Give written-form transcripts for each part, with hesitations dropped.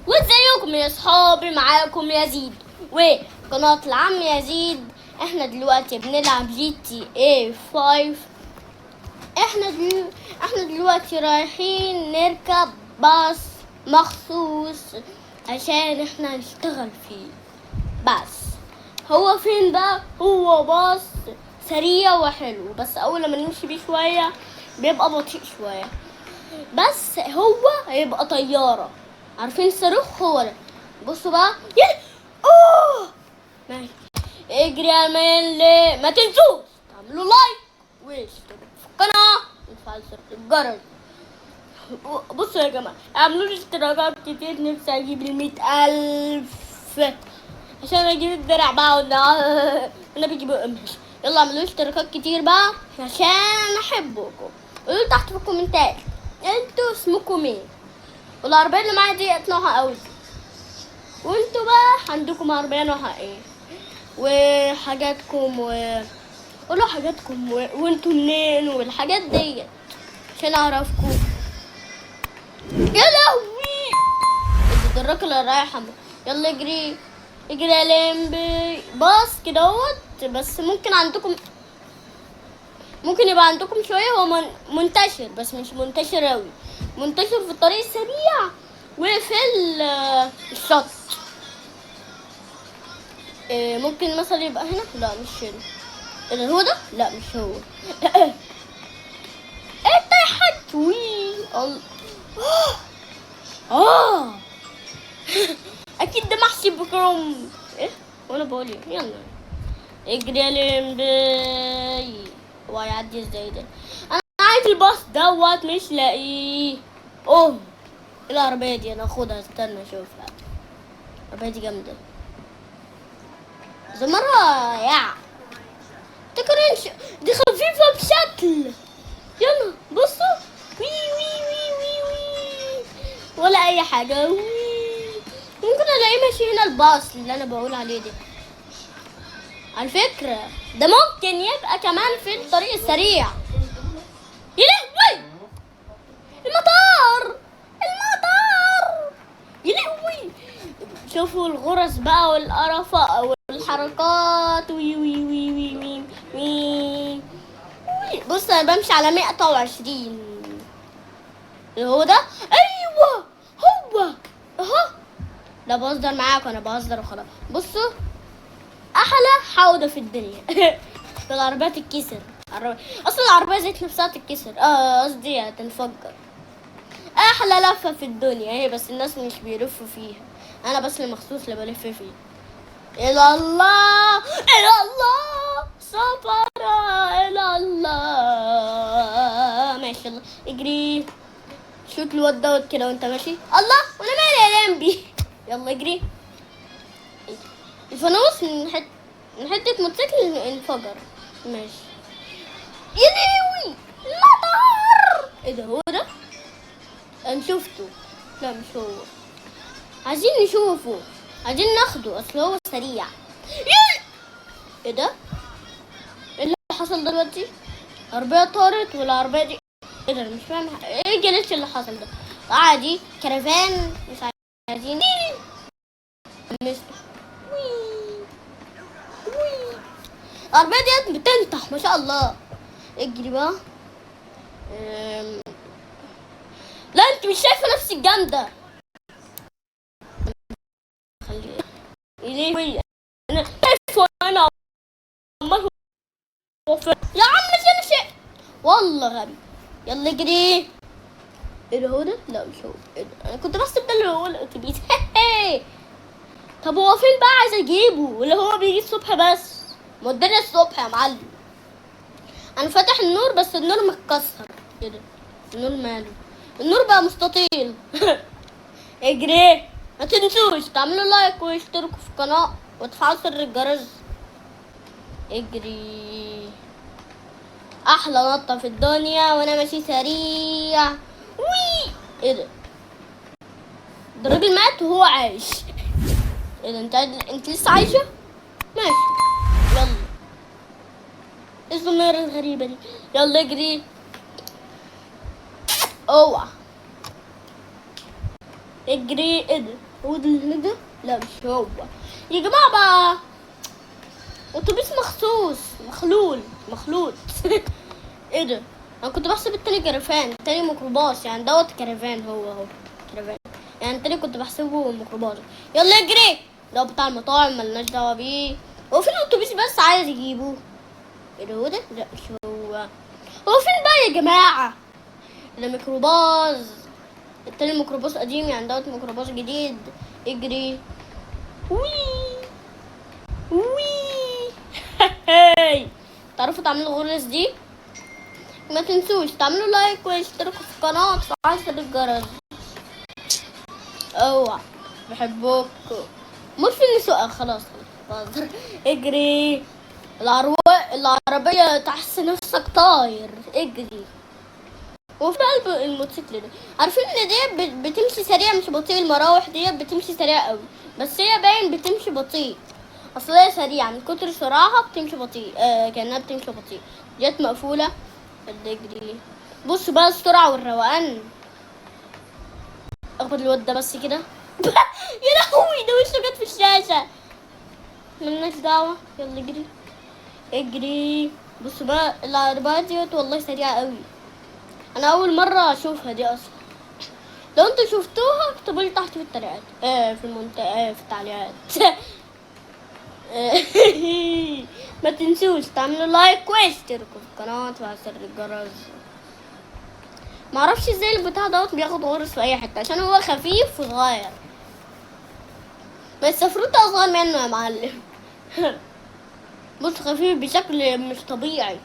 وازيكم يا صحابي، معاكم يزيد وقناة العم يزيد. احنا دلوقتي بنلعب جي تي اي 5. احنا دلوقتي رايحين نركب باص مخصوص عشان احنا نشتغل فيه. بس هو فين بقى؟ هو باص سريع وحلو، بس اول لما نمشي بيه شوية بيبقى بطيء شوية. بس هو هيبقى طيارة. عارفين الصاروخ؟ هو ده. بصوا بقى. اوه ماشي. اجري يا مان. ما تنسوش تعملوا لايك واشتركوا في القناة وتفعلوا زر الجرس. بصوا يا جماعة، اعملوا لي اشتراكات كتير، نفسي اجيب 100,000 عشان اجيب الدرع بقى وانا بجيبه امهش. يلا اعملوا اشتراكات كتير بقى عشان احبكم. قولوا تحت في الكومنتات انتوا اسمكم ايه، والعربية اللي معايا دي نوعها قوي، وانتوا بقى عندكم عربية نوعها ايه وحاجاتكم قولوا حاجاتكم وانتوا منين والحاجات دي عشان اعرفكم. يا لهوي الدراك اللي رايحة. يلا اجري اجري يا لمبي. باص كده اهوت. بس ممكن يبقى عندكم شوية. هو منتشر بس مش منتشر اوي. منتشر في الطريق السريع وفي الشط. ممكن مثلا يبقى هنا. لا مش هنا. اللي هو ده. لا مش هو. انت يا حاج. وي اه اكيد ده محشي بكرم. ايه وانا بقول ايه؟ يلا اجري يا لمبي. هو هيعدي ازاي ده؟ انا عايز الباص دوت مش لاقيه. اوه ايه العربيه دي؟ انا اخدها. استنى اشوفها. العربيه دي جامده. زمرها يا تكرنش. دي خفيفه بشكل. يلا بصوا. وي وي وي وي وي ولا اي حاجه. وي. ممكن الاقيه ماشي هنا الباص اللي انا بقول عليه ده. على فكره ده ممكن يبقى كمان في الطريق السريع. يا لهوي المطار. يا لهوي. شوفوا الغرز بقى والقرفة والحركات. وي وي وي وي وي وي. بص انا بمشي على 120. هو ده. ايوه هو اهو. لا بهزر معاكم، انا بهزر وخلاص. بصوا احلى حوضه في الدنيا. في العربية تتكسر. اصلا العربية ذات نفسها تتكسر. قصدي هتنفجر. احلى لفة في الدنيا هي، بس الناس مش بيلفوا فيها. انا بس المخصوص اللي بلف فيه. الى الله الى الله سفرة الى الله. ماشي يلا اجري. شوت الواد دوت كده وانت ماشي. الله وانا مالي يا لمبي. يلا اجري. الفانوس من حتة موتوسيكل انفجر. ماشي. يا لهوي المطر. ايه ده؟ هو ده؟ انا شفته. لا مش هو. عايزين نشوفه، عايزين ناخده اصل هو سريع. ايه ده؟ ايه اللي حصل دلوقتي؟ عربية طارت والعربية دي ايه ده؟ أنا مش فاهم ايه الجليتش اللي حصل ده. عادي كرفان مش عايزين العربية ديت بتنطح ما شاء الله. اجري بقى. لا انت مش شايفة نفسك جامدة. ليه انا شايفه انا عمال يا عم شيء والله غبي. يلا اجري. ايه ده؟ هو ده؟ لا مش هو. إيه ده؟ انا كنت بحسب ده اللي هو الاتوبيس. طب هو فين بقى؟ عايز اجيبه ولا هو بيجي الصبح بس؟ ما الدنيا الصبح يا معلم. انا فاتح النور بس النور متكسر. ايه ده؟ النور ماله؟ النور بقى مستطيل. اجري. ما تنسوش تعملوا لايك واشتركوا في القناة وتفعلوا زر الجرس. اجري. احلى نطة في الدنيا وانا ماشي سريع. وي. ايه ده؟ ده الراجل مات وهو عايش. ايه ده؟ انت لسه عايشة؟ ماشي يلا. ايه الزمارة الغريبة دي؟ يلا اجري. اوعى اجري. ايه ده؟ هو ده اللي هناك ده؟ لا مش هو يا جماعة بقى. اتوبيس مخصوص مخلوط ايه ده؟ انا كنت بحسب التاني كرفان، التاني ميكروباص يعني، دوت كرفان. هو كرفان يعني، التاني كنت بحسبه ميكروباص. يلا اجري، ده بتاع المطاعم ملناش دعوة بيه. هو فين الاتوبيس بس عايز يجيبوه؟ ايه ده؟ هو ده؟ لا مش هو فين بقى يا جماعة؟ ده ميكروباص، التاني ميكروباص قديم يعني، دوت ميكروباص جديد. اجري وي وي هاي. تعرفوا تعملوا الغرز دي؟ ما تنسوش تعملوا لايك واشتركوا في القناة وتفعلوا زر الجرس. اوعى، بحبكم. مش في النسوء. خلاص بهزر. اجري. العربية تحس نفسك طاير. اجري. وفي قلب الموتوسيكل ده، عارفين ان دي بتمشي سريع مش بطيء؟ المراوح دي بتمشي سريع قوي، بس هي باين بتمشي بطيء. اصل هي سريعة من كتر سرعها بتمشي بطيء. كأنها بتمشي بطيء. جت مقفولة. اجري. بص بقى السرعة والروقان. اخد الواد ده بس كده يا لهوي، ده وشه جت في الشاشة. ملناش دعوة. يلا اجري اجري. بص بقى العربيات ديت والله سريعة قوي. انا اول مرة اشوفها دي اصلا. لو انتوا شفتوها اكتبوا لي تحت في التعليقات، في المنطقة، في التعليقات ما تنسوش تعملوا لايك واشتركوا في القناة وتفعلوا زر الجرس. معرفش ازاي البتاع دوت بياخد غرز في اي حتة، عشان هو خفيف وصغير، بس المفروض اصغر منه يا معلم بص خفيف بشكل مش طبيعي.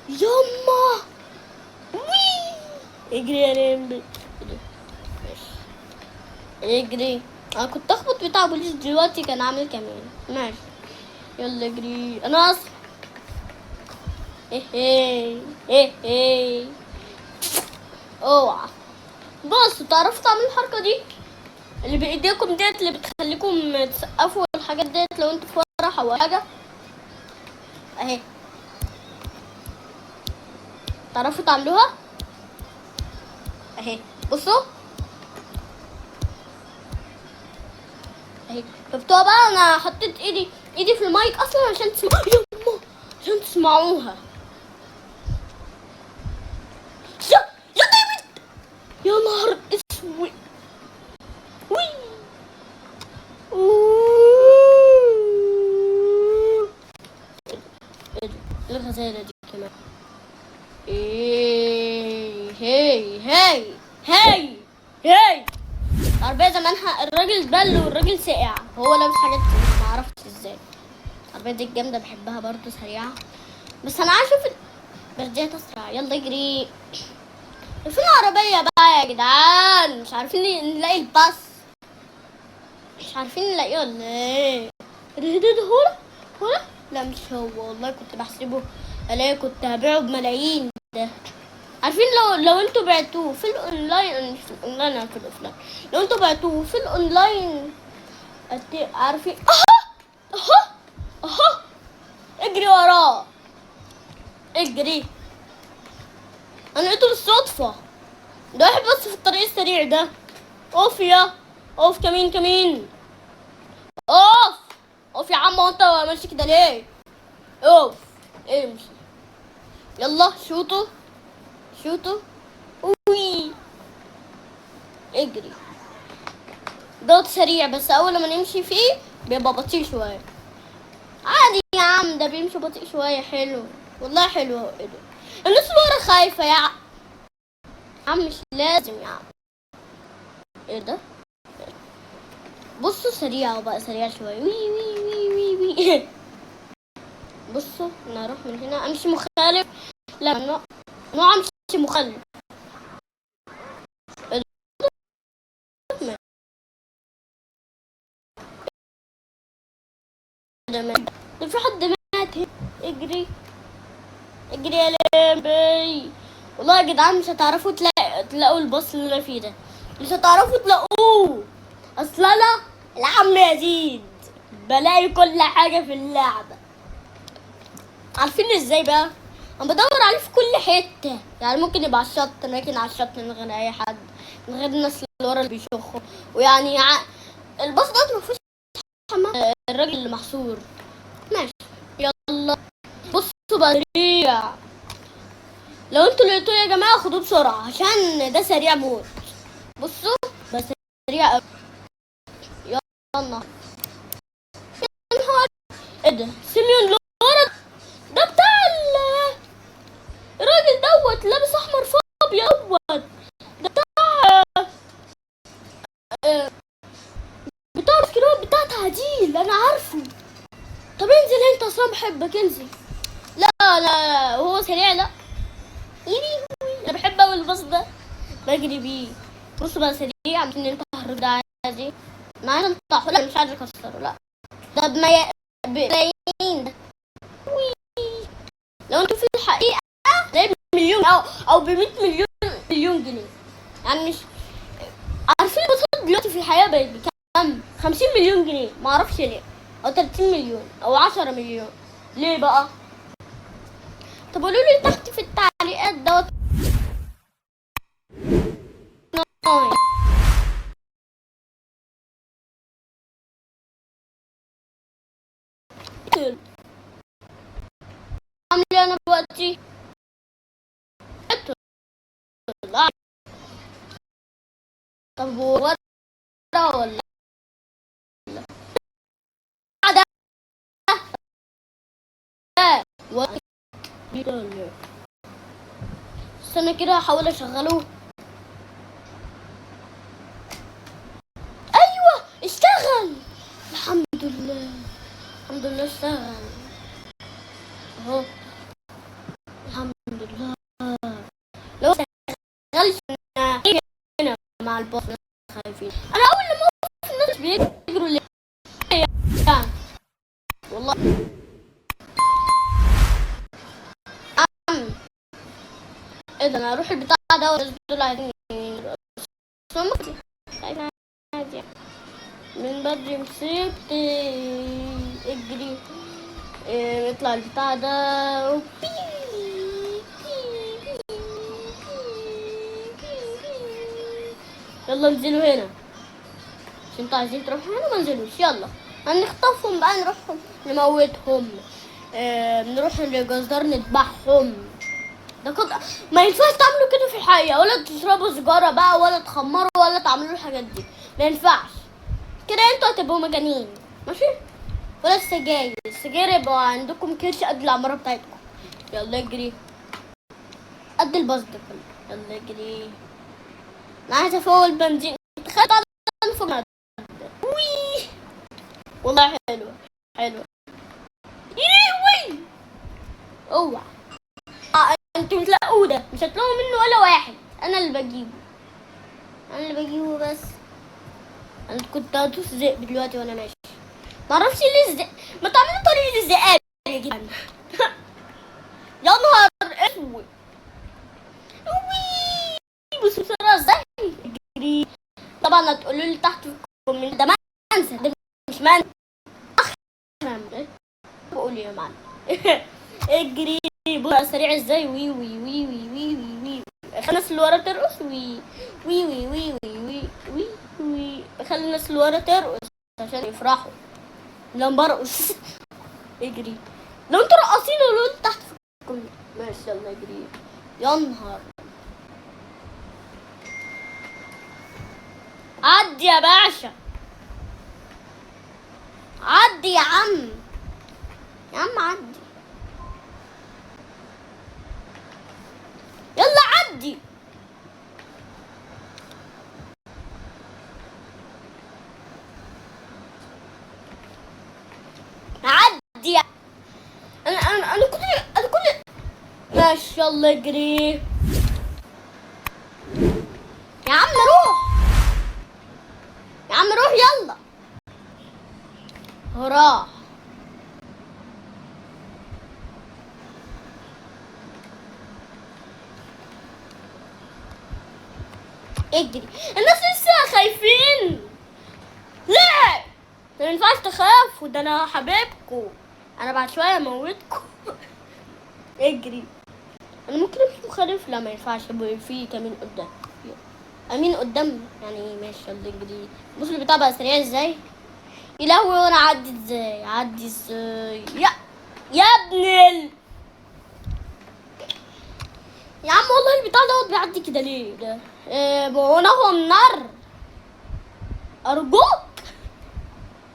يما وي. اجري يا ريمبي اجري. انا كنت اخبط بتاع بوليس دلوقتي كان عامل كمان. ماشي يلا اجري. انا اصلا ايه اوعى. بصوا تعرفوا تعملوا الحركة دي اللي بايديكم ديت، اللي بتخليكم تسقفوا الحاجات ديت لو انتوا في فرح او حاجة اهي؟ تعرفوا تعملوها اهي؟ بصوا اهي. شفتوها بقى؟ انا حطيت ايدي في المايك اصلا عشان تسمعوا يما، عشان تسمعوها. يا ديفيد، يا نهار اسود. وي ايه ده؟ الغزالة دي كمان. ايه هي عربية زمانها الراجل بل والراجل ساقع، هو لابس حاجات ما اعرفش ازاي. العربية دي جامدة، بحبها برضو، سريعة. بس انا عايز اشوف بس دي اسرع. يلا اجري. فين العربية بقى يا جدعان؟ مش عارفين نلاقي الباص، مش عارفين نلاقيه ولا ايه؟ ده هو لا مش هو والله، كنت بحسبه الاقي كنت هبيعه بملايين ده. عارفين لو انتوا بعتوه في الاونلاين، مش في الاونلاين، انا في الاوفلاين. لو انتوا بعتوه في الاونلاين عارفين اهو اجري وراه اجري. انا لقيته بالصدفة، ده واحد بس في الطريق السريع ده. اوف كمين اوف يا عم، انت ماشي كده ليه؟ اوف امشي. يلا شوطوا وي اجري. دوت سريع بس اول ما نمشي فيه بيبقى بطيء شويه. عادي يا عم، ده بيمشي بطيء شويه. حلو والله، حلو. ايه ده؟ الناس اللي ورا خايفه يا عم، مش لازم يا عم. ايه ده؟ بصوا سريع بقى، سريع شويه. وي بصوا انا اروح من هنا امشي مخالف. لا نوع امشي مخالف. ده في حد مات هنا. اجري يا لمبي. والله يا جدعان مش هتعرفوا تلاقوا الباص اللي انا فيه ده، مش هتعرفوا تلاقوه. اصل انا العم يزيد بلاقي كل حاجه في اللعبه. عارفين ازاي بقى؟ انا بدور عليه في كل حته، يعني ممكن يبقى على الشط، لكن على الشط من غير اي حد، من غير الناس اللي ورا اللي بيشخوا، ويعني الباص ده مفيهوش حمام. الراجل اللي محصور ماشي. يلا بصوا بقى سريع، لو انتوا لقيتوه يا جماعه خدوه بسرعه عشان ده سريع موت. بصوا بس سريع قوي. يلا يا نهار ايه ده، سيميون لورا ده بتاع الراجل دوت لابس احمر في ابيض دوت، ده بتاع بتاع السكراب بتاع تعديل، انا عارفه. طب انزل انت، اصلا بحبك انزل. لا لا لا هو سريع لا. يلي انا بحب اوي الباص ده بجري بيه. بص بقى سريع عشان انت ده عادي. انا عايز انطحه، لا مش عايز اكسره لا. ده بملايين ده. لو انتوا في الحقيقة ده بمليون او ب100 مليون جنيه، يعني مش عارفين الباصات دلوقتي في الحقيقة بقت بكام؟ 50 مليون جنيه، معرفش ليه، او 30 مليون او 10 مليون. ليه بقى؟ طب قولوا لي تحت في التعليقات دوت. عامل ايه انا دلوقتي؟ طب ورا ولا ده؟ استنى كده هحاول اشغله. ايوه اشتغل، الحمد لله الحمد لله اشتغل اهو، الحمد لله. لو اشتغلش هنا مع الباص خايفين. انا اول لما اوقف الناس بيجروا ليه يعني والله. ايه ده، انا اروح البتاع ده والناس دول عايزين عادي من بدري مسكت. اجري نطلع البتاع ده. يلا انزلوا هنا عشان انتوا عايزين تروحوا هنا، ما انزلوش. يلا هنخطفهم بقى، نروحهم نموتهم، نروح للجزار نذبحهم. ده كده ما ينفعش تعملوا كده في الحقيقة، ولا تشربوا سيجارة بقى، ولا تخمروا، ولا تعملوا الحاجات دي، ما ينفعش كده، انتوا هتبقوا مجانين ماشي. ولا السجاير يبقى عندكم كرش قد العمارة بتاعتكم. يلا اجري قد الباص ده كله، يلا اجري. انا عايزة افوق البنزين، تخيل انفق وي والله حلوة حلوة. يوي اوعى انتوا تلاقوا ده، مش هتلاقوا منه ولا واحد، انا اللي بجيبه، انا اللي بجيبه بس. انا كنت هدوس ذئب دلوقتي وانا ماشي، معرفش ليه الذئب، ما تعملوا طريق الذئاب يا جدعان. يا نهار اسود بصوا بسرعة ازاي اجري. طبعا هتقولوا لي تحت في الكومنت ده منسى، ده مش منسى بقول يا معلم. اجري بقى سريع ازاي. وي وي وي وي وي وي وي خلي الناس اللي ورا ترقص. وي وي وي وي وي وي وي خلي الناس اللي ورا ترقص عشان يفرحوا لما برقص. اجري لو انتوا راقصين قولوا لي تحت في الكومنت. ماشي يلا اجري. يا نهار عدي يا باشا، عدي يا عم، يا عم عدي، يلا عدي. عدي انا كل ماشي يلا اجري. يا عم روح، يا عم روح يلا. هو راح. اجري، الناس لسه خايفين. لا ما ينفعش تخافوا، ده انا حبيبكم، انا بعد شويه اموتكم. اجري انا ممكن امشي مخالف، لا ما ينفعش، في كمين قدام، امين قدام يعني. ماشي يلا نجري. بص البتاع بقى سريع ازاي. يا لهوي، وانا اعدي ازاي؟ اعدي ازاي يا يا عم والله البتاع دوت بيعدي كده ليه ده؟ وانا هو النار ارجوك.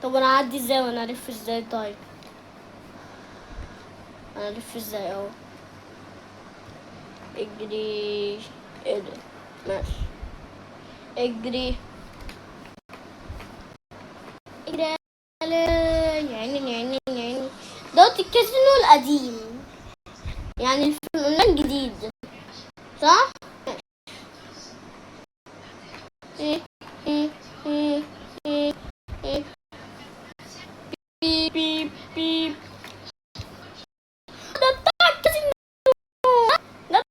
طب انا اعدي ازاي وانا الف ازاي؟ طيب انا الف ازاي اهو. اجري. ايه ده؟ ماشي اجري اجري. يعني دوت الكازينو القديم، يعني الفنان جديد صح؟ إيه إيه إيه إيه إيه. بيب بيب بيب. ده بتاع الكازينو. ده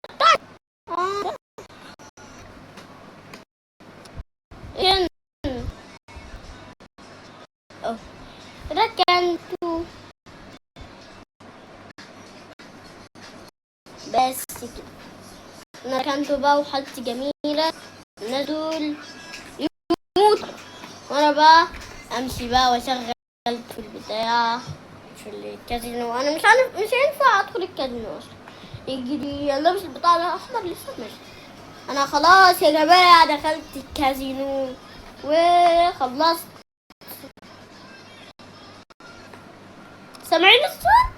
بتاع آه. كان أه. ركنته بس كده. انا ركنته بقى وحالتي جميلة. الناس دول يموتوا وانا بقى امشي بقى واشغل في البتاع في الكازينو. انا مش عارف، مش هينفع ادخل الكازينو اصلا. يجري يلا مش البتاع ده احمر لسه ماشي. انا خلاص يا جماعة دخلت الكازينو وخلصت. سامعين الصوت؟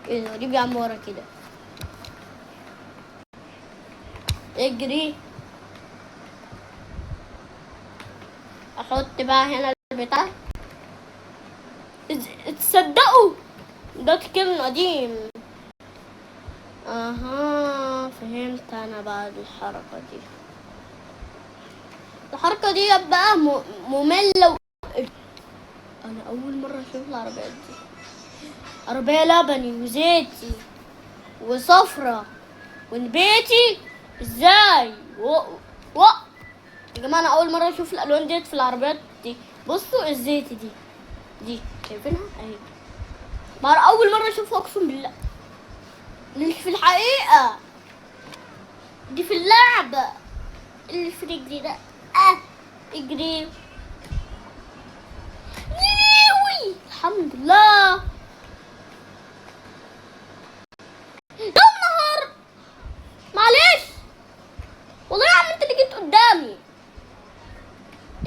ايه ده غريب يا عم ورا كده. اجري. احط بقى هنا البتاع. تصدقوا ده كلمة قديم. اها فهمت انا بقى الحركة دي. الحركة دي بقى مملة انا اول مرة اشوف العربيات دي. عربية لبني وزيتي وصفرة ونبيتي. ازاي و... يا جماعة انا اول مرة اشوف الالوان ديت في العربيات دي. بصوا الزيتي دي شايفينها اهي. اول مرة اشوفها اقسم بالله. مش في الحقيقة، دي في اللعبة. اللي في رجلي ده اجري. يوي الحمد لله. يا نهار معلش والله يا عم انت اللي جيت قدامي.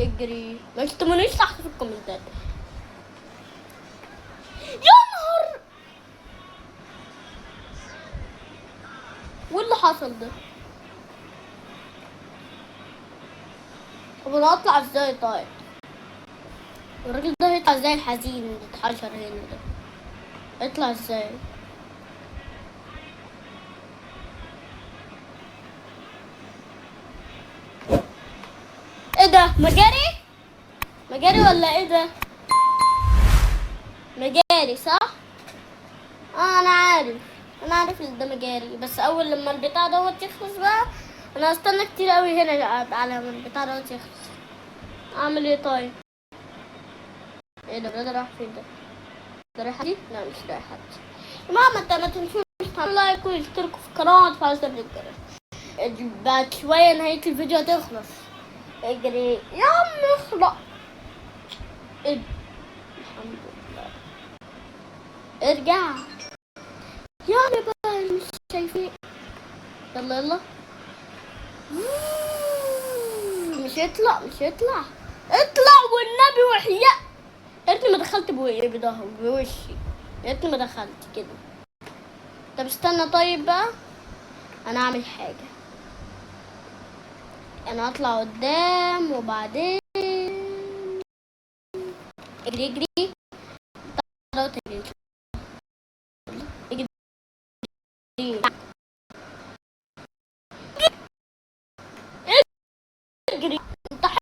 اجري ما تشتمونيش تحت في الكومنتات. يا نهار وايه اللي حصل ده؟ طب انا اطلع ازاي طيب؟ الراجل ده هيطلع ازاي الحزين اللي اتحشر هنا ده؟ يطلع ازاي؟ ايه ده مجاري ولا ايه ده؟ مجاري صح؟ انا عارف ان ده مجاري، بس اول لما البتاع دوت يخلص بقى انا هستنى كتير قوي هنا على ما البتاع دوت يخلص. اعمل ايه طيب؟ ايه ده راح فين ده؟ ده رايح حدي؟ لا مش رايح حدي. يا ماما ما تنسوش تعملوا لايك واشتركوا في القناة وتفعلوا زر الجرس. بعد شوية نهاية الفيديو هتخلص. اجري يا عم اخلق. الحمد لله. ارجع يا عم بقى مش شايفين. يلا مش يطلع اطلع والنبي وحياء. يا ريتني ما دخلت بظهري بوشي. يا ريتني ما دخلت كده. طب استنى طيب بقى انا اعمل حاجه. انا اطلع قدام وبعدين اجري اجري. انت حلو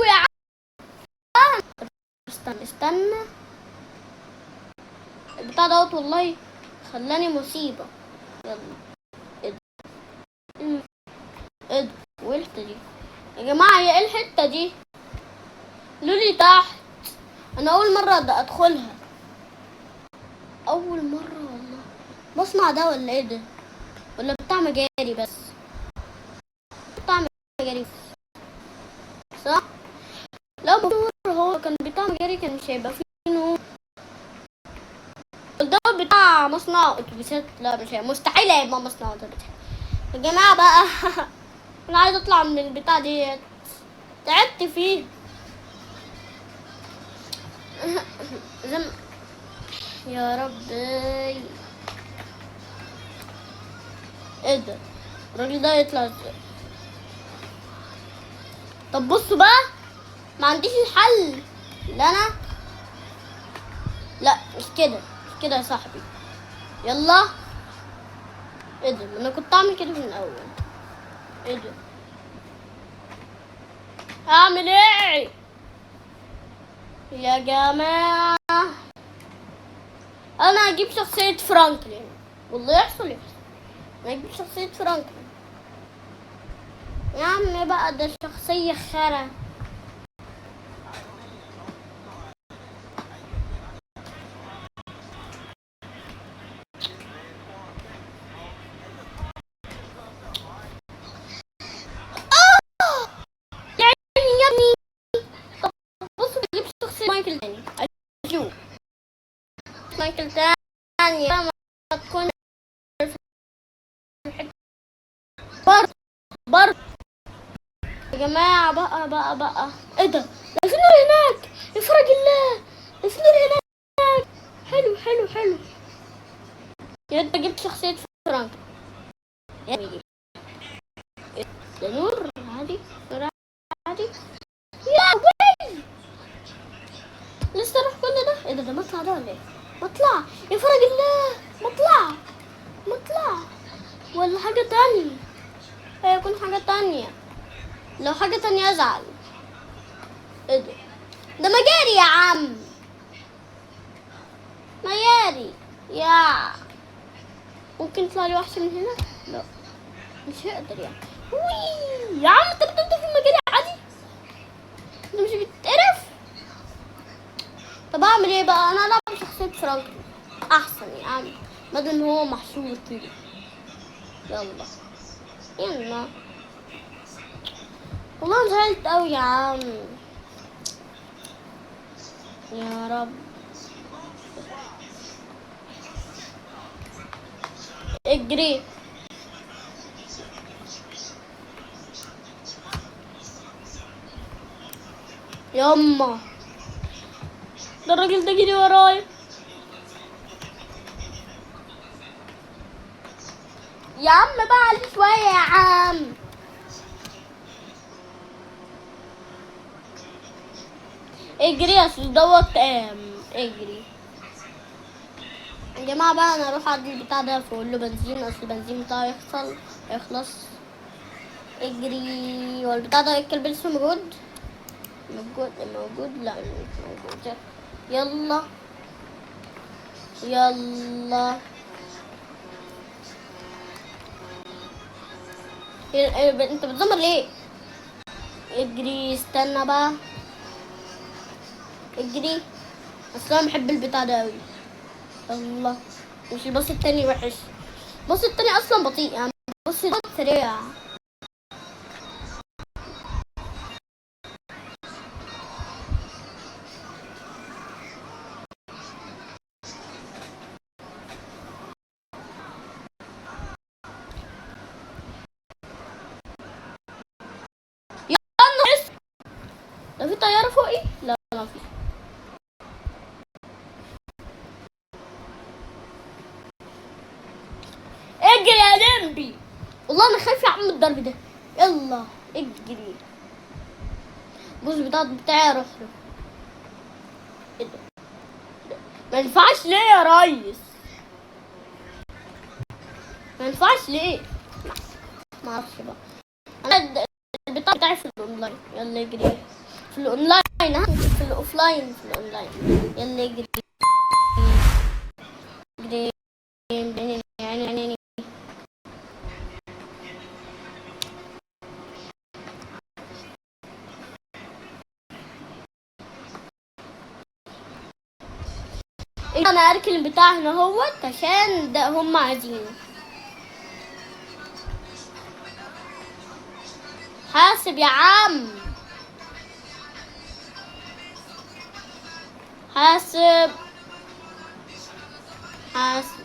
يا عم. استنى البتاع دوت والله خلاني مصيبه. يلا ايه ده وايه الحته دي يا جماعه؟ هي ايه الحته دي؟ لولي تحت. انا اول مره ادخلها. اول مرة والله. مصنع ده ولا ايه ده؟ ولا بتاع مجاري بس؟ بتاع مجاري صح؟ لو بنور هو كان بتاع مجاري كان مش هيبقى فيه نور. ده بتاع مصنع اتوبيسات، لا مش مستحيل هيبقى مصنع اتوبيسات يا جماعة بقى. انا عايز اطلع من البتاع ديت، تعبت فيه. زم يا ربي. ايه ده؟ الراجل ده يطلع ازاي؟ طب بصوا بقى، ما عنديش الحل. لا انا، لا مش كده، مش كده يا صاحبي. يلا. ايه ده؟ انا كنت اعمل كده من الاول. ايه ده؟ اعمل ايه يا جماعة؟ انا هجيب شخصية فرانكلين، والله يحصل يحصل. انا هجيب شخصية فرانكلين يا عم بقى، ده شخصية خرا. يعني يا ابني، طب بص بجيب شخصية مايكل تاني. اشوف مايكل تاني ما تكون برضه برضه يا جماعة بقى. ايه ده؟ ده في نور هناك، يا فرج الله، ده في نور هناك. حلو حلو حلو. يا انت جبت شخصية فرانك يا ابني. ده نور عادي، نور عادي. يا وي، لسه اروح كل ده؟ ايه ده؟ ده مطلع ده ولا ايه؟ مطلع يا فرج الله، مطلع مطلع ولا حاجة تانية؟ هيكون حاجة تانية. لو حاجة تانية ازعل. ايه ده؟ ده مجاري يا عم، مجاري. يا ممكن يطلع لي وحش من هنا؟ لا مش هقدر يعني. وي يا عم، انت بتنط في المجاري عادي؟ انت مش بتقرف؟ طب اعمل ايه بقى؟ انا العب بشخصية فرانكلين احسن يا عم، بدل ما هو محشور كده. يلا يلا. والله زعلت اوي يا عم. يا رب. اجري. يما، ده الراجل ده جري ورايا. يا عم بقى علي شوية يا عم. اجري يا سيدي دوت اجري. يا جماعة بقى انا اروح اعدي البتاع ده فاقول له بنزين، اصل البنزين بتاعه يخلص. اجري. هو البتاع ده الكلب لسه موجود؟ موجود لا مش موجود. يلا يلا. انت بتزمر ليه؟ اجري، استنى بقى. اجري، اصلا بحب البتاع ده اوي. يلا. مش الباص التاني وحش، الباص التاني اصلا بطيء يعني، بص ده سريع. يلا. ده في طيارة فوقي؟ لا ما في. اجري يا لمبي، والله انا خايف يا عم الضرب ده. يلا اجري. بص بتاعي اروح له. ايه ده؟ ما ينفعش ليه يا ريس؟ ما ينفعش ليه؟ ما اعرفش بقى. انا البتاع بتاعي في الاونلاين. يلا اجري في الاونلاين، ها في الاوفلاين، في الاونلاين. يلا اجري اجري. يعني انا اركن بتاعنا هوت عشان ده هم عايزينه. حاسب يا عم، حاسب حاسب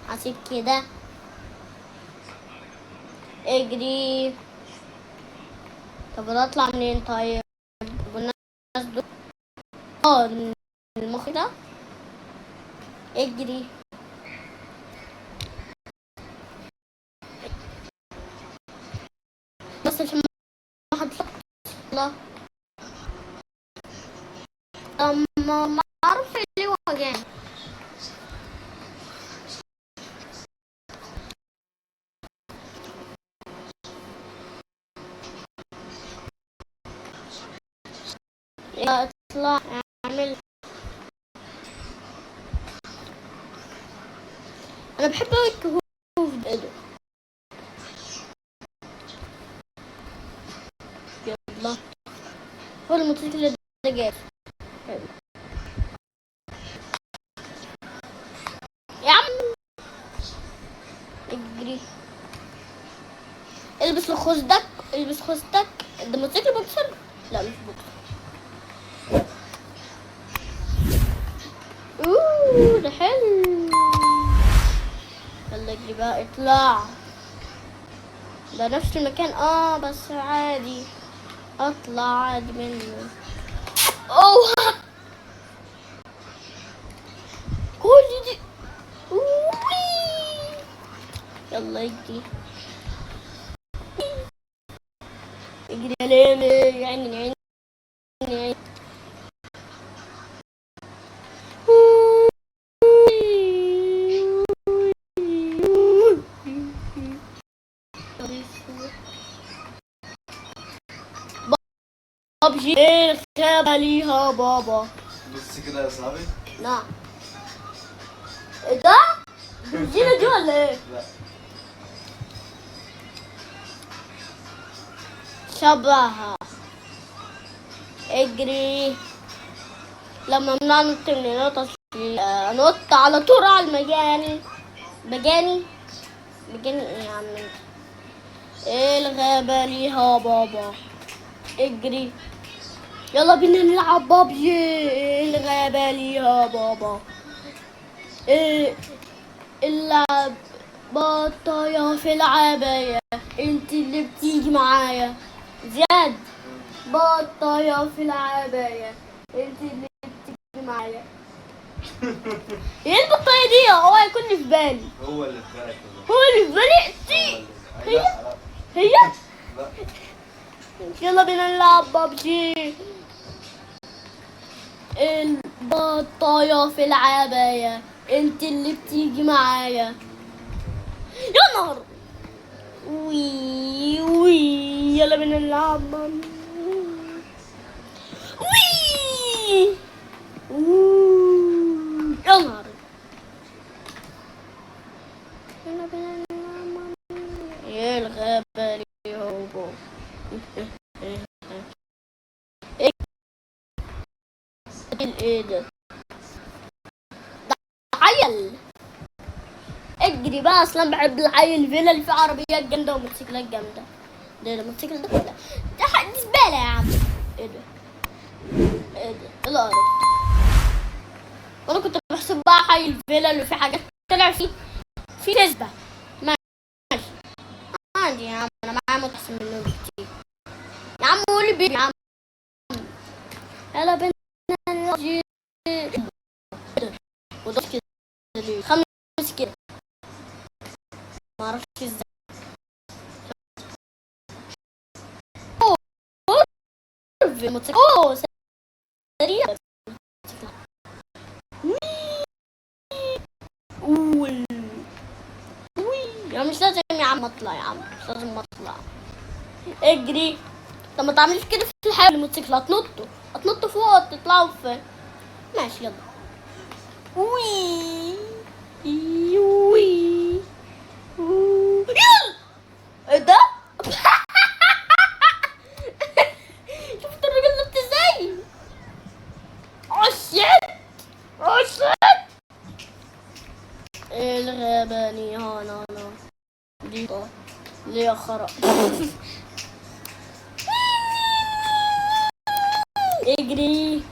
حاسب كده. اجري. طب انا اطلع منين طيب؟ والناس دول المخ ده. اجري. بس عشان ما حد يطلع. ما اعرف اللي هو جاي. اطلع اعمل. انا بحب اوي الكهوف ده. يلا هو الموتوسيكل ده جاي. يا عم اجري. البس خوذتك، البس خوذتك. ده موتوسيكل بوكسر؟ لا مش بوكسر. ده حلو. يلا اجري بقى اطلع. ده نفس المكان بس عادي اطلع عادي منه. اوه كل دي. يلا اجري اجري يا ليلي. يعني ببجي الخيبة ليها بابا. بص كده يا صاحبي. نعم. ده بنزينة دي ولا ايه؟ لا شبهها. اجري. لما ننط نط على طول على المجاني. مجاني ايه يا عم انت؟ ايه الغابة ليها بابا. اجري. يلا بينا نلعب بابجي. ايه الغابة ليها بابا. ايه اللعب بطايا في العباية. انت اللي بتيجي معايا زياد. بطايا في العباية انت اللي بتيجي معايا. ايه البطاية دي؟ هو هيكون اللي في بالي. هو اللي في بالك. هو اللي في بالي دي. هي لا. يلا بينا نلعب ببجي. البطاية في العباية انت اللي بتيجي معايا. يا نهار. وي يلا بينا نلعب. وي يا نهار. يلا بينا نلعب. ايه الغابة اللي هو ايه ده؟ عيل اجري بقى. اصلا بحب العيل الفيلا اللي فيه عربيات جامده وموتوسيكلات جامده. ده الموتوسيكل ده كله دي زباله يا عم. ايه ده؟ ايه القرف. وانا كنت بحسب بقى حي الفيلا اللي فيه حاجات طلع فيه نسبه. ماشي عادي يا عم، انا معايا متحسن منهم كتير يا عم. قولي بيه يا عم. يلا بينا نجي. وده كده خمس كده معرفش ازاي. اوه سريع. يا مش لازم يا عم اطلع. يا عم مش لازم اطلع. اجري. طب ما تعملش كده في الحياة. الموتوسيكل هتنطوا فوق تطلعوا في. ماشي يلا. وي وي ايه ده؟ شفت الراجل نط ازاي؟ ني ها نا نا دي طا ليه خرا اجري.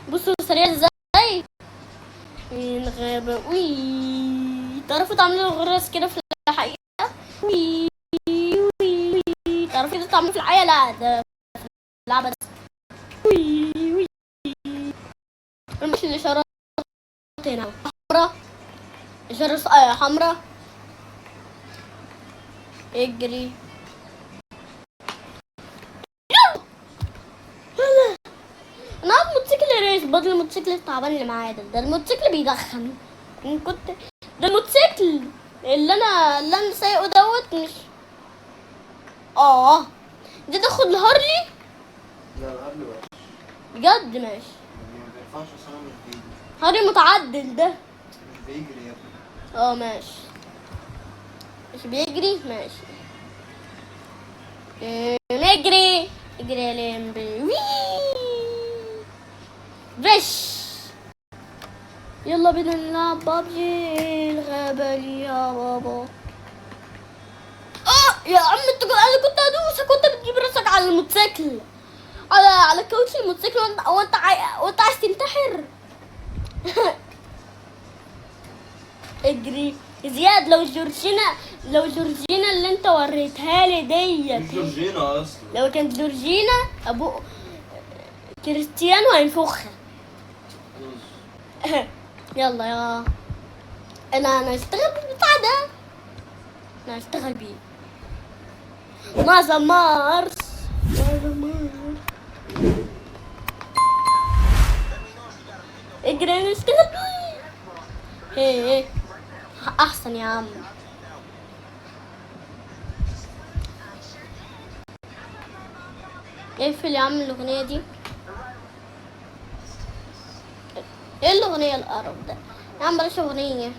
بصوا سريع ازاي الغابة. وي تعرفوا تعملوا غرز كده في الحقيقة؟ وي وي وي تعرفوا كده تعملوا في الحقيقة؟ لا ده في اللعبة بس. وي وي مش الإشارات هنا حمرا، إشارة حمرا. اجري. انا عايز موتوسيكل ريس بدل الموتوسيكل التعبان اللي معايا ده الموتوسيكل بيدخن. إن كنت ده الموتوسيكل اللي انا سايقه دوت مش دي تاخد الهارلي لا الهارلي وحش بجد. ماشي يعني ما بينفعش اصلا مش بيجري. هارلي متعدل ده. مش بيجري يا ابني. ماشي مش بيجري. ماشي نجري. اجري يا لمبي. وي فش. يلا بينا نلعب بابجي الغابة لي يا بابا. يا عم انت انا كنت هدوس. كنت بتجيب راسك على الموتوسيكل على كاوتش الموتوسيكل وانت عايز تنتحر. اجري زياد. لو جورجينا اللي انت وريتها لي ديت مش جورجينا اصلا. لو كانت جورجينا ابو كريستيانو هينفخها. يلا يا انا هشتغل بالبتاع ده. انا هشتغل بيه ماذا مارس. اجري نشتغل بيه. ايه احسن يا عم. اقفل يا عم الاغنية دي. ايه الاغنية القرف ده يا عم؟ بلاش اغنية يا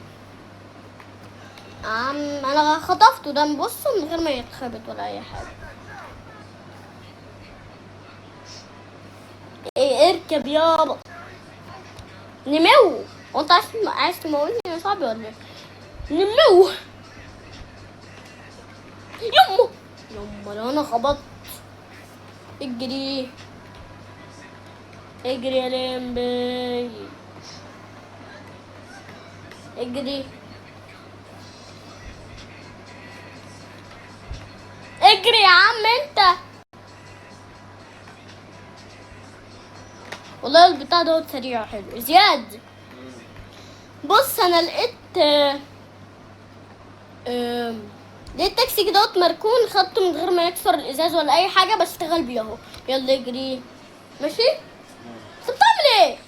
عم. انا خطفته ده بص من غير ما يتخبط ولا اي حاجة. ايه اركب يابا. نمو. وانت عايز تموتني يا صاحبي ولا ايه؟ نمو. يما لو انا خبطت. اجري يا لمبي. اجري يا عم انت. والله البتاع دوت سريع حلو. زياد بص انا لقيت تاكسي دوت مركون. خدته من غير ما يكسر الازاز ولا اي حاجه. بشتغل بيه اهو. يلا اجري. ماشي انت بتعمل ايه؟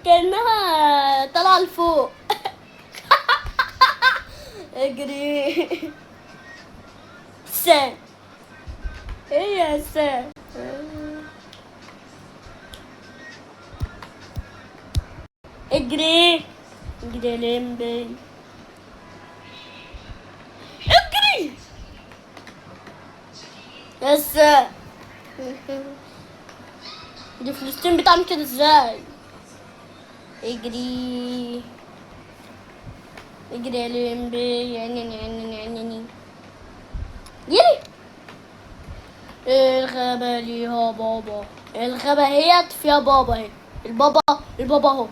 كانها طالعه لفوق. اجري سام. ايه يا سام؟ اجري يا لمبي. اجري يا سام. دي فلسطين بتعمل كده ازاي؟ اجري يا لمبي. يعني يلي الغابة ليها بابا. الغابة هي فيها بابا اهي. البابا اهو.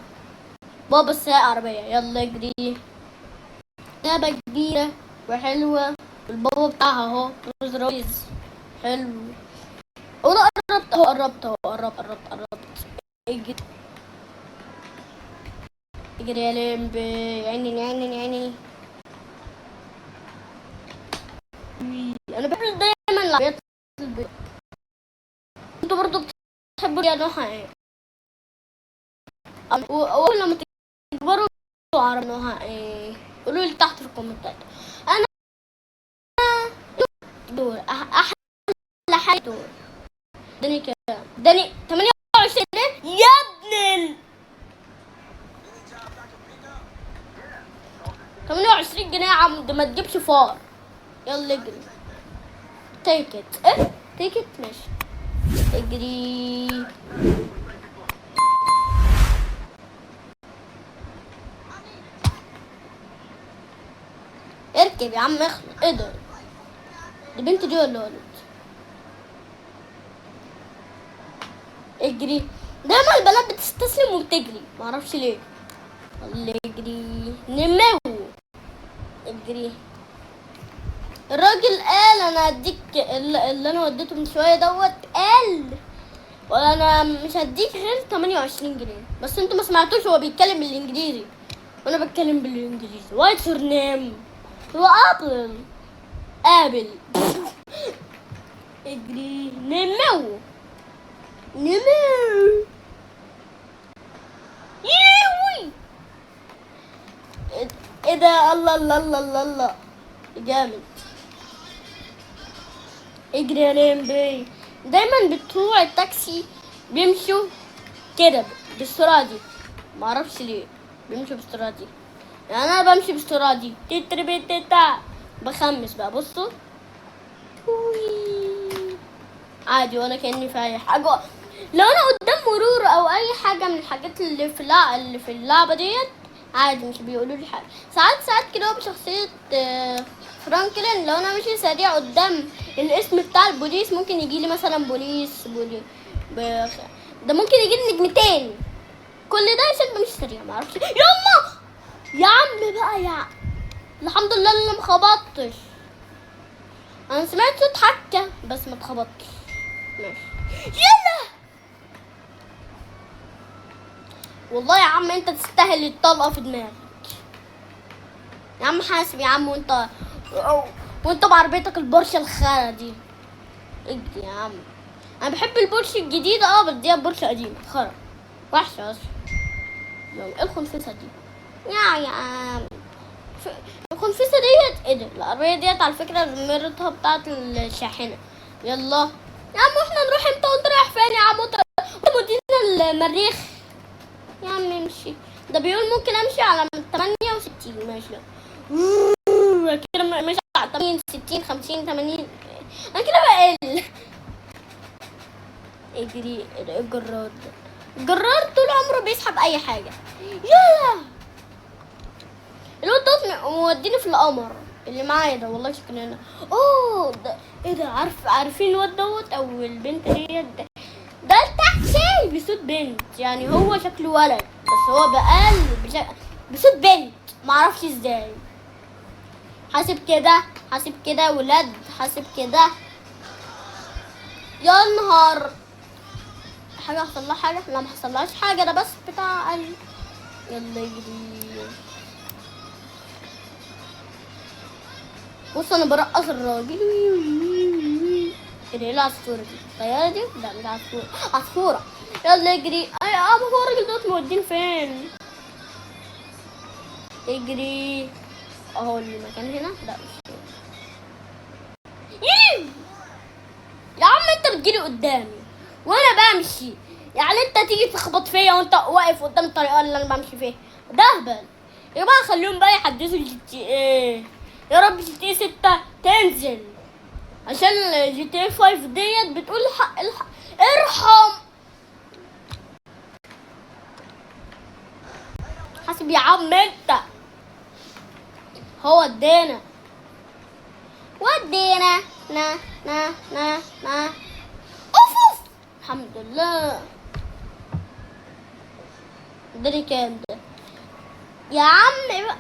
بابا السايق عربية. يلا اجري. غابة كبيرة وحلوة. البابا بتاعها اهو روز رويز حلو. انا قربت. اجري يا لمبي. عيني. انا بحب دايما العربيات البيضاء. انتوا برضو بتحبوا يا نوعها ايه؟ واول لما تكبروا عربية نوعها ايه؟ قولوا لي تحت في الكومنتات. انا دول احلى حاجه. دول اداني كام؟ اداني 28 جنيه يا ابن 28 جنيه يا عم. ده ما تجيبش فار. يلا اجري. تيكت ماشي. اجري اسكيب يا عم اخلص. ايه ده؟ دي بنت دي ولا ولد؟ اجري. دايما البنات بتستسلم وبتجري، معرفش ليه. اللي يجري نمو. اجري. الراجل قال انا هديك اللي انا وديته من شويه دوت، قال ولا انا مش هديك غير 28 جنيه. بس انتوا ما سمعتوش، هو بيتكلم بالانجليزي وانا بتكلم بالانجليزي. وايتس يور نيم؟ هو ابل. اجري. نمو. يوي. ايه ده؟ الله الله الله الله الله جامد. اجري يا لمبي. دايما بتوع التاكسي بيمشوا كده بالسرعة دي، معرفش ليه بيمشوا بالسرعة دي. يعني انا بمشي بالسرعة دي تتربتتا. بخمس بقى، بصوا عادي وانا كأني في اي حاجة. لو انا قدام مرور او اي حاجة من الحاجات اللي في اللعبة ديت عادي مش بيقولوا لي حاجة. ساعات كده بشخصية فرانكلين لو انا ماشي سريع قدام الاسم بتاع البوليس ممكن يجي لي مثلا بوليس ده ممكن يجي لي نجمتين. كل ده عشان بمشي سريع، معرفش. يلا يا عم بقى يا الحمد لله اللي مخبطتش. انا سمعت صوت حكة بس ما اتخبطتش. ماشي يلا. والله يا عم انت تستاهل الطلقة في دماغك يا عم. حاسب يا عم. وانت بعربيتك البورشه الخارة دي. اجري يا عم. انا بحب البورشه الجديدة بس دي بورشه قديمة خرا وحشة اصلا. ايه الخنفسة دي يا عم؟ الخنفسة ديت ايه ده؟ العربية ديت على فكرة مرتها بتاعت الشاحنة. يلا يا عم احنا نروح امتى وانت رايح فين يا عم؟ انت مدينا المريخ يا عم. امشي. ده بيقول ممكن امشي على 68. ماشي كده ماشي على 80 60 50 80. انا كده بقل. اجري. الجرار طول عمره بيسحب اي حاجه. يلا الواد دوت موديني في القمر اللي معايا ده. والله شكلنا ده ايه ده؟ عارفين الواد دوت او البنت ديت ده التاكسي بصوت بنت. يعني هو شكله ولد بس هو بقال بصوت بنت، معرفش ازاي. حاسب كده ولاد. حاسب كده. يا نهار. حاجة حصل لها حاجة؟ لا ما حصلهاش حاجة، ده بس بتاع يلا يجري. بص انا برقص الراجل. ايه العصفورة دي؟ الطيارة دي؟ لا مش عصفورة. عصفورة. يلا اجري. اي هو الراجل دوت مودين فين؟ اجري اهو المكان هنا. لا مش يا عم انت بتجيلي قدامي وانا بمشي. يعني انت تيجي تخبط فيا وانت واقف قدام الطريقه اللي انا بمشي فيها؟ ده اهبل يا جماعه. خليهم بقى يحدثوا GTA. يا رب GTA 6 تنزل عشان GTA 5 ديت بتقول الحق ارحم. حاسب يا عم انت. هو ودينا نا اوف. الحمد لله. اداني كام ده يا عم بقى؟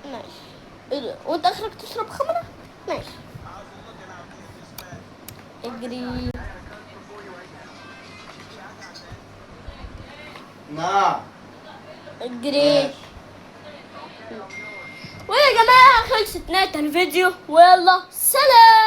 ماشي. ايه ده؟ وانت اخرك تشرب خمرة؟ ماشي. اجري. نعم اجري. ويا جماعة خلصت نهاية الفيديو ويلا سلام.